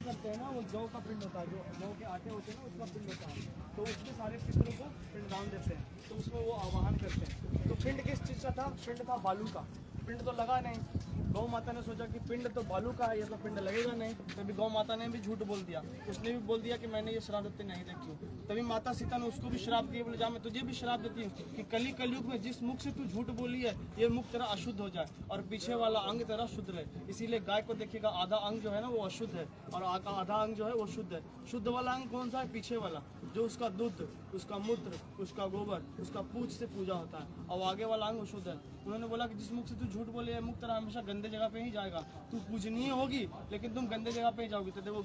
करते हैं ना, वो जौ का पिंड होता है, जो जौ के आटे होते हैं ना उसका पिंड होता है, तो उसमें सारे पितरों को पिंडदान देते हैं, तो उसमें वो आवाहन करते हैं। तो पिंड किस चीज़ का था? पिंड था बालू का। पिंड तो लगा नहीं, गौ माता ने सोचा कि पिंड तो बालू का है, ये तो पिंड लगेगा नहीं। तभी गौ माता ने भी झूठ बोल दिया, उसने भी बोल दिया कि मैंने ये शराब देते नहीं देखी हूँ। तभी माता सीता ने उसको भी शराब दी, बोले जा मैं तुझे भी शराब देती हूँ कि कलयुग में जिस मुख से तू झूठ बोली है, ये मुख तेरा अशुद्ध हो जाए और पीछे वाला अंग तेरा शुद्ध रहे। इसीलिए गाय को देखिएगा, आधा अंग जो है ना वो अशुद्ध है और आधा अंग जो है वो शुद्ध है। शुद्ध वाला अंग कौन सा है? पीछे वाला, जो उसका दूध, उसका मूत्र, उसका गोबर, उसका पूछ से पूजा होता है, और आगे वाला अंग शुद्ध है। उन्होंने बोला कि जिस मुख से तू झूठ बोले, ये मुख तेरा हमेशा गंदे जगह पे ही जाएगा। तू पूजनीय होगी लेकिन तुम गंदे जगह पे ही जाओगी। तो देखो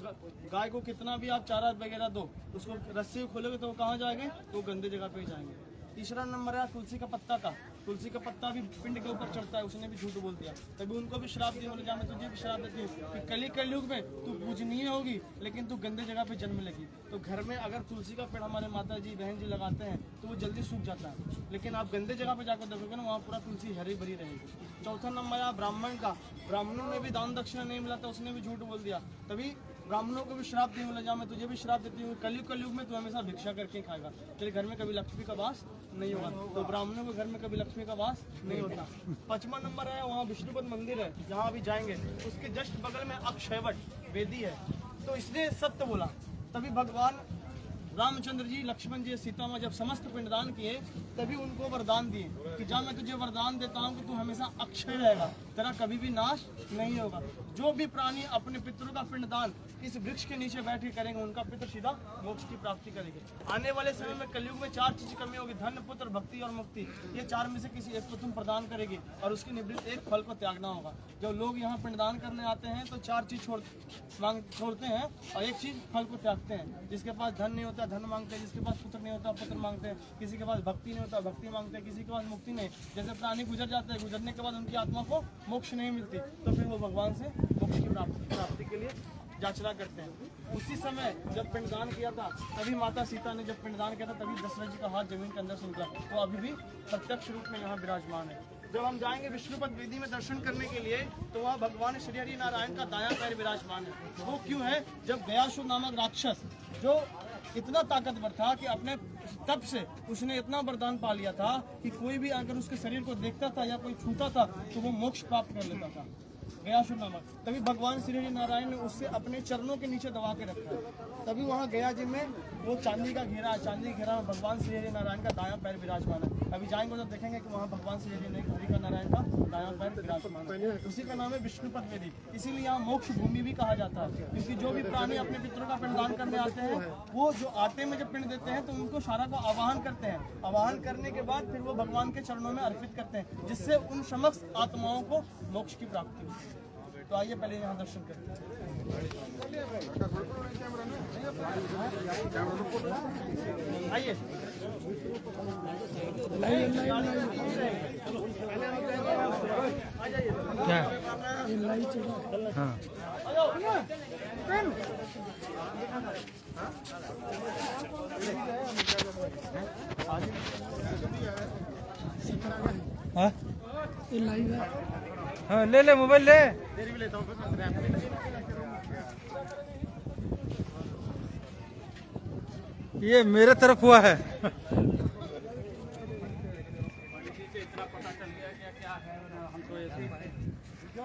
गाय को कितना भी आप चारा वगैरह दो, उसको रस्सी खोलोगे तो वो कहाँ जाएंगे? तो गंदे जगह पे ही जाएंगे। तीसरा नंबर है तुलसी का पत्ता का। तुलसी का पत्ता भी पिंड के ऊपर चढ़ता है, उसने भी झूठ बोल दिया। तभी उनको भी श्राप दिया, बोले जा मैं तुझे भी श्राप देती हूँ कि कलयुग में तू पूजनीय होगी लेकिन तू गंदे जगह पे जन्म लेगी। तो घर में अगर तुलसी का पेड़ हमारे माता जी बहन जी लगाते हैं तो वो जल्दी सूख जाता है, लेकिन आप गंदे जगह पे जाकर देखोगे ना, वहाँ पूरा तुलसी हरी भरी रहेगी। चौथा नंबर है ब्राह्मण का। ब्राह्मणों में भी दान दक्षिणा नहीं मिला था, उसने भी झूठ बोल दिया। तभी ब्राह्मणों को भी श्राप दिए, बोले जा मैं तुझे भी श्राप देती हूँ, कलयुग में तू हमेशा भिक्षा करके खाएगा, तेरे घर में कभी लक्ष्मी का वास नहीं होगा। तो ब्राह्मणों के घर में कभी लक्ष्मी का वास नहीं होता। 5वां नंबर है वहाँ विष्णुपद मंदिर है, जहाँ अभी जाएंगे, उसके जस्ट बगल में अक्षयवट वेदी है। तो इसने सत्य बोला। तभी भगवान रामचंद्र जी, लक्ष्मण जी, सीता माँ जब समस्त पिंडदान किए तभी उनको वरदान दिए कि जा मैं तुझे वरदान देता हूँ कि तू हमेशा अक्षय रहेगा, तेरा कभी भी नाश नहीं होगा। जो भी प्राणी अपने पितरों का पिंडदान इस वृक्ष के नीचे बैठ के करेंगे, उनका पितर सीधा मोक्ष की प्राप्ति करेंगे। आने वाले समय में कलयुग में 4 चीज की कमी होगी, धन, पुत्र, भक्ति और मुक्ति। ये 4 में से किसी एक को तुम प्रदान करेगी और उसके निवृत्त एक फल को त्यागना होगा। जब लोग यहाँ पिंडदान करने आते हैं तो 4 चीज छोड़ते हैं और एक चीज फल को त्यागते हैं। जिसके पास धन नहीं होता धन मांगते हैं, जिसके पास पुत्र नहीं होता पुत्र मांगते हैं, किसी के पास भक्ति नहीं होता भक्ति मांगते हैं, किसी के पास मुक्ति नहीं। जैसे प्राणी गुजर जाते हैं, गुजरने के बाद उनकी आत्मा को मोक्ष नहीं मिलती, तो फिर वो भगवान से मोक्ष की प्राप्ति के लिए याचना करते हैं। उसी समय जब पिंडदान किया था तभी माता सीता ने जब पिंडदान किया था तभी दशरथ जी का हाथ जमीन के अंदर से निकला, वो अभी भी प्रत्यक्ष रूप में यहाँ विराजमान है। जब हम जाएंगे विष्णुपद वेदी में दर्शन करने के लिए तो वहाँ भगवान श्री हरि नारायण का दायां पैर विराजमान है। वो क्यों है? जब गयासुर नामक राक्षस जो इतना ताकतवर था कि अपने तप से उसने इतना वरदान पा लिया था कि कोई भी अगर उसके शरीर को देखता था या कोई छूता था तो वो मोक्ष प्राप्त कर लेता था, गयासुर नामक। तभी भगवान श्री हरि नारायण ने उससे अपने चरणों के नीचे दबा के रखा है। तभी वहाँ गया जी में वो चांदी का घेरा है, चांदी घेरा में भगवान श्री हरि नारायण का दायां पैर विराजमान है। अभी जाएंगे तो देखेंगे कि वहाँ भगवान श्री हरि का नारायण का दायां पैर विराजमान है। उसी का नाम है विष्णुपद वेदी। इसीलिए यहाँ मोक्ष भूमि भी कहा जाता है, क्योंकि जो भी प्राणी अपने पितरों का पिंडदान करने आते हैं वो जो आटे में जब पिंड देते हैं तो उनको सारा को आवाहन करते हैं। आवाहन करने के बाद फिर वो भगवान के चरणों में अर्पित करते हैं, जिससे उन समस्त आत्माओं को मोक्ष की प्राप्ति होती है। तो आइए पहले यहाँ दर्शन करते हैं। आइए क्या? हाँ हाँ हाँ ले ले मोबाइल ले। ये मेरे तरफ हुआ है। इतना पता चल गया क्या है, हम तो ऐसे ही तो